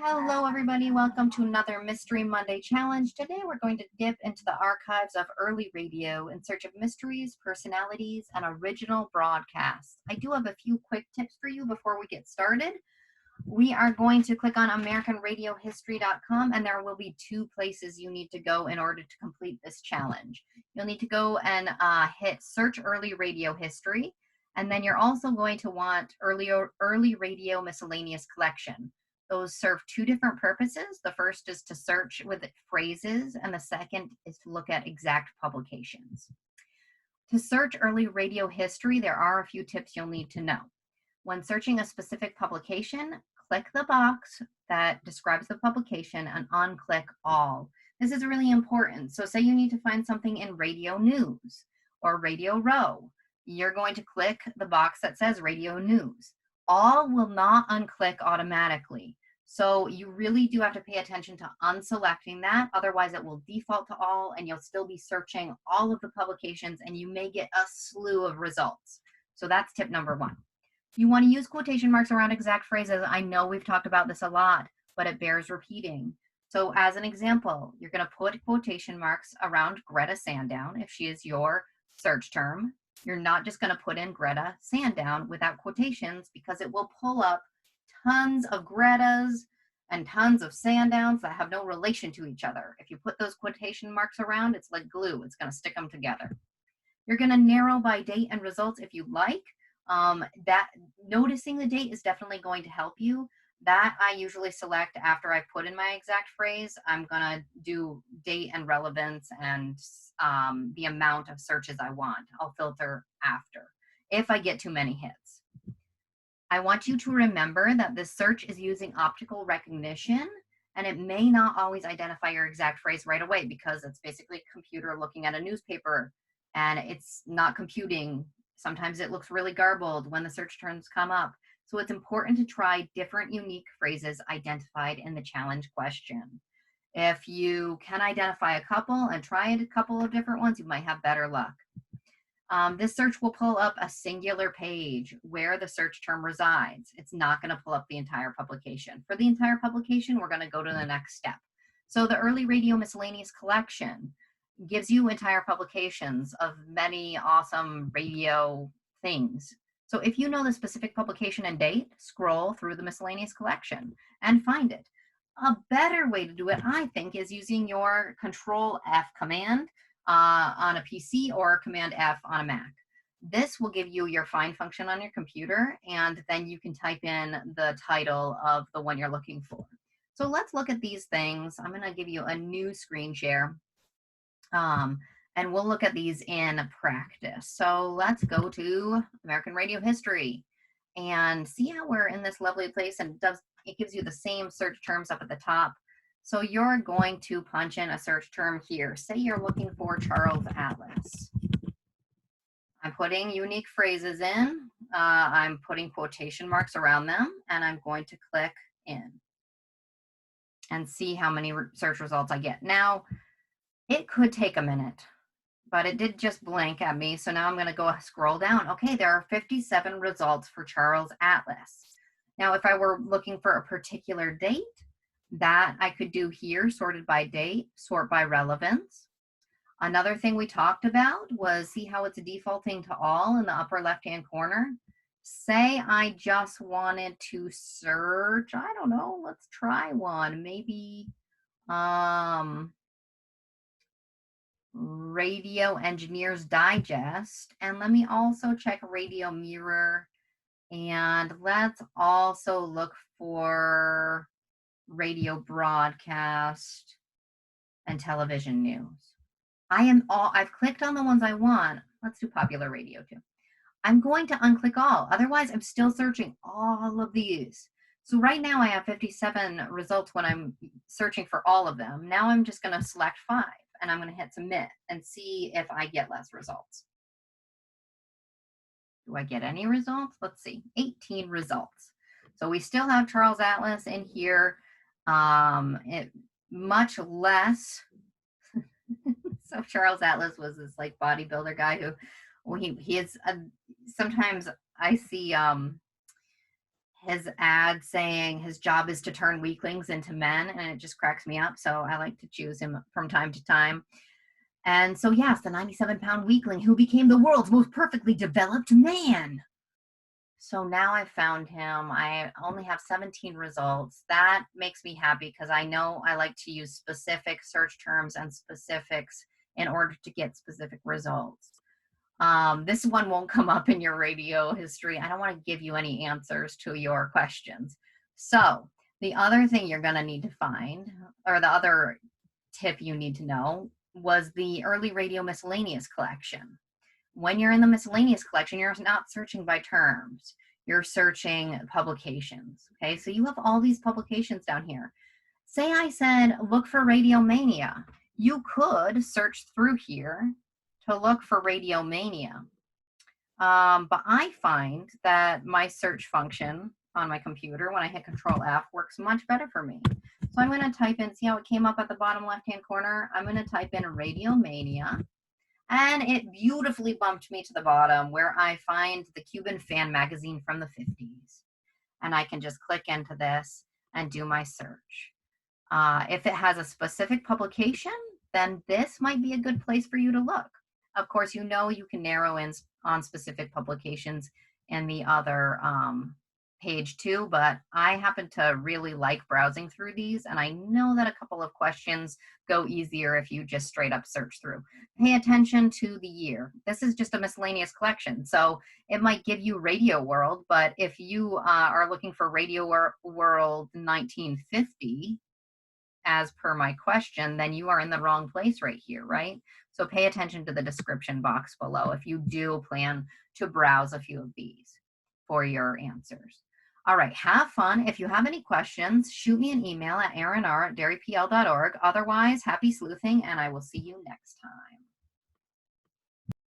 Hello, everybody. Welcome to another Mystery Monday challenge. Today, we're going to dip into the archives of early radio in search of mysteries, personalities, and original broadcasts. I do have a few quick tips for you before we get started. We are going to click on AmericanRadioHistory.com, and there will be two places you need to go in order to complete this challenge. You'll need to go and hit Search Early Radio History, and then you're also going to want Early Radio Miscellaneous Collection. Those serve two different purposes. The first is to search with phrases, and the second is to look at exact publications. To search early radio history, there are a few tips you'll need to know. When searching a specific publication, click the box that describes the publication and unclick all. This is really important. So say you need to find something in Radio News or Radio Row. You're going to click the box that says Radio News. All will not unclick automatically. So you really do have to pay attention to unselecting that. Otherwise, it will default to all, and you'll still be searching all of the publications, and you may get a slew of results. So that's tip number one. You want to use quotation marks around exact phrases. I know we've talked about this a lot, but it bears repeating. So as an example, you're going to put quotation marks around Greta Sandown if she is your search term. You're not just going to put in Greta Sandown without quotations, because it will pull up tons of Gretas and tons of Sandowns that have no relation to each other. If you put those quotation marks around, it's like glue. It's going to stick them together. You're going to narrow by date and results if you like. That noticing the date is definitely going to help you. That I usually select after I put in my exact phrase. I'm going to do date and relevance and the amount of searches I want. I'll filter after if I get too many hits. I want you to remember that this search is using optical recognition, and it may not always identify your exact phrase right away because it's basically a computer looking at a newspaper and it's not computing. Sometimes it looks really garbled when the search terms come up. So it's important to try different unique phrases identified in the challenge question. If you can identify a couple and try a couple of different ones, you might have better luck. This search will pull up a singular page where the search term resides. It's not going to pull up the entire publication. For the entire publication, we're going to go to the next step. So the Early Radio Miscellaneous Collection gives you entire publications of many awesome radio things. So if you know the specific publication and date, scroll through the miscellaneous collection and find it. A better way to do it, I think, is using your Control F command on a PC or Command F on a Mac. This will give you your find function on your computer, and then you can type in the title of the one you're looking for. So let's look at these things. I'm going to give you a new screen share, and we'll look at these in practice. So let's go to American Radio History and see how we're in this lovely place, and it gives you the same search terms up at the top. So you're going to punch in a search term here. Say you're looking for Charles Atlas. I'm putting unique phrases in. I'm putting quotation marks around them, and I'm going to click in and see how many search results I get. Now, it could take a minute, but it did just blank at me. So now I'm going to go scroll down. Okay, there are 57 results for Charles Atlas. Now, if I were looking for a particular date, that I could do here, sorted by date, sort by relevance. Another thing we talked about was see how it's defaulting to all in the upper left-hand corner. Say I just wanted to search, I don't know, let's try one. Maybe Radio Engineers Digest. And let me also check Radio Mirror. And let's also look for radio broadcast and television news. I've clicked on the ones I want. Let's do popular radio too. I'm going to unclick all. Otherwise, I'm still searching all of these. So right now I have 57 results when I'm searching for all of them. Now I'm just going to select 5 and I'm going to hit submit and see if I get less results. Do I get any results? Let's see, 18 results. So we still have Charles Atlas in here. Much less. So Charles Atlas was this like bodybuilder guy who, well, he is sometimes I see his ad saying his job is to turn weaklings into men, and it just cracks me up. So I like to choose him from time to time. And so, yes, the 97-pound weakling who became the world's most perfectly developed man. So now I found him. I only have 17 results. That makes me happy because I know I like to use specific search terms and specifics in order to get specific results. This one won't come up in your radio history. I don't want to give you any answers to your questions. So the other thing you're going to need to find, or the other tip you need to know, was the early radio miscellaneous collection. When you're in the miscellaneous collection, you're not searching by terms. You're searching publications. Okay, so you have all these publications down here. Say I said, look for Radio Mania. You could search through here to look for Radio Mania. But I find that my search function on my computer, when I hit Control F, works much better for me. So I'm going to type in, see how it came up at the bottom left-hand corner? I'm going to type in Radio Mania. And it beautifully bumped me to the bottom where I find the Cuban fan magazine from the 50s. And I can just click into this and do my search. If it has a specific publication, then this might be a good place for you to look. Of course, you know you can narrow in on specific publications in the other page too, but I happen to really like browsing through these, and I know that a couple of questions go easier if you just straight up search through. Pay attention to the year. This is just a miscellaneous collection, so it might give you Radio World, but if you are looking for Radio World 1950, as per my question, then you are in the wrong place right here, right? So pay attention to the description box below if you do plan to browse a few of these for your answers. All right, have fun. If you have any questions, shoot me an email at erinr@dairypl.org. Otherwise, happy sleuthing, and I will see you next time.